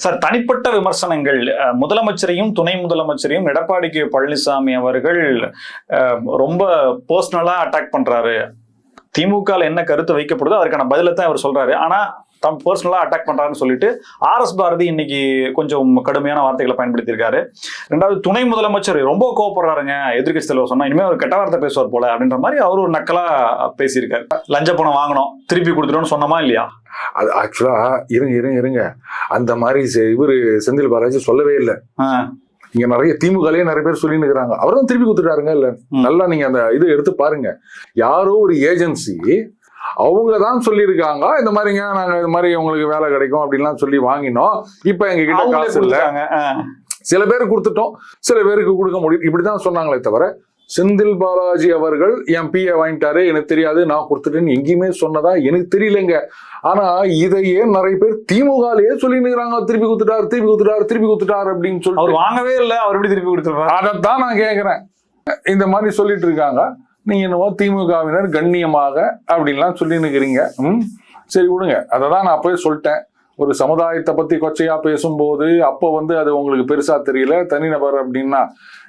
Sir, தனிப்பட்ட விமர்சனங்கள் முதலமைச்சரையும் துணை முதலமைச்சரையும் எடப்பாடி கே பழனிசாமி அவர்கள் ரொம்ப பர்சனலா அட்டாக் பண்றாரு. திமுக என்ன கருத்து வைக்கப்படுதோ அதற்கான பதிலை தான் அவர் சொல்றாரு. ஆனா தம் பர்சனலா அட்டாக் பண்றாருன்னு சொல்லிட்டு ஆர்.எஸ். பாரதி இன்னைக்கு கொஞ்சம் கடுமையான வார்த்தைகளை பயன்படுத்தியிருக்காரு. ரெண்டாவது, துணை முதலமைச்சர் ரொம்ப கோவப்படுறாருங்க, எதிர்கட்சி தலைவர் சொன்னா இனிமே ஒரு கெட்ட வார்த்தை பேசுவார் போல அப்படின்ற மாதிரி அவர் ஒரு நக்கலா பேசியிருக்காரு. லஞ்ச பணம் வாங்கணும், திருப்பி கொடுத்துட்டோம்னு சொன்னமா இல்லையா? அது ஆக்சுவலா இருங்க அந்த மாதிரி இவரு செந்தில் பாலாஜி சொல்லவே இல்லை. இங்க நிறைய திமுகலயே நிறைய பேர் சொல்லிட்டு இருக்கிறாங்க, அவரும் திருப்பி கொடுத்துட்டாருங்க. இல்ல, நல்லா நீங்க அந்த இது எடுத்து பாருங்க. யாரோ ஒரு ஏஜென்சி அவங்கதான் சொல்லியிருக்காங்க, இந்த மாதிரிங்க நாங்க இந்த மாதிரி உங்களுக்கு வேலை கிடைக்கும் அப்படின்லாம் சொல்லி வாங்கினோம், இப்ப எங்க கிட்ட காசு இல்ல. சில பேருக்கு கொடுத்துட்டோம், சில பேருக்கு கொடுக்க முடியும், இப்படிதான் சொன்னாங்களே தவிர செந்தில் பாலாஜி அவர்கள் என் பிஏ வாங்கிட்டாரு எனக்கு தெரியாது நான் கொடுத்துட்டேன்னு எங்கேயுமே சொன்னதா எனக்கு தெரியலங்க. ஆனா இதையே நிறைய பேர் திமுகலயே சொல்லிருக்காங்க, திருப்பி கொடுத்துட்டாரு அப்படின்னு சொல்லி. அவர் வாங்கவே இல்லை, அவர் எப்படி திருப்பி கொடுத்துருவாரு? அதைத்தான் நான் கேட்கிறேன். இந்த மாதிரி சொல்லிட்டு இருக்காங்க. நீங்க என்னவோ திமுகவினர் கண்ணியமாக அப்படின்லாம் சொல்லி நிக்கிறீங்க. சரி விடுங்க, அதை தான் நான் அப்பவே சொல்லிட்டேன். ஒரு சமுதாயத்தை பத்தி கொச்சையா பேசும்போது அப்போ அது உங்களுக்கு பெருசா தெரியல, தனிநபர் அப்படின்னா.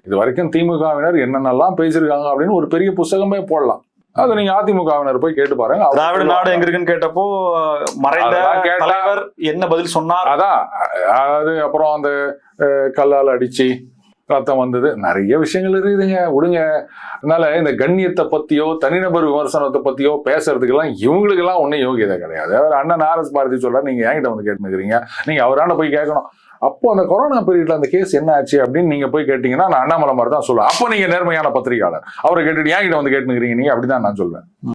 இது வரைக்கும் திமுகவினர் என்னென்னலாம் பேசியிருக்காங்க அப்படின்னு ஒரு பெரிய புத்தகமே போடலாம். அது நீங்க அதிமுகவினர் போய் கேட்டு பாருங்க. திராவிட நாடு எங்க இருக்குன்னு கேட்டப்போ மறைந்த தலைவர் என்ன பதில் சொன்னார்? அதான், அதாவது அப்புறம் அந்த கல்லால் அடிச்சு ரத்தம் வந்தது, நிறைய விஷயங்கள் இருக்குதுங்க, விடுங்க. அதனால இந்த கண்ணியத்தை பத்தியோ தனிநபர் விமர்சனத்தை பத்தியோ பேசுறதுக்கெல்லாம் இவங்களுக்கெல்லாம் ஒன்றும் யோகியதை கிடையாது. அவர் அண்ணன் ஆர்.எஸ். பாரதி சொல்றாரு, நீங்க என்கிட்ட வந்து கேட்டுக்கிறீங்க, நீங்க அவரான போய் கேட்கணும். அப்போ அந்த கொரோனா பீரியட்ல அந்த கேஸ் என்ன ஆச்சு அப்படின்னு நீங்க போய் கேட்டீங்கன்னா நான் அண்ணாமலை மாதிரி தான் சொல்லுவேன். அப்போ நீங்க நேர்மையான பத்திரிகையாளர், அவரை கேட்டுட்டு என்கிட்ட வந்து கேட்டுக்கிறீங்க நீங்க, அப்படிதான் நான் சொல்வேன்.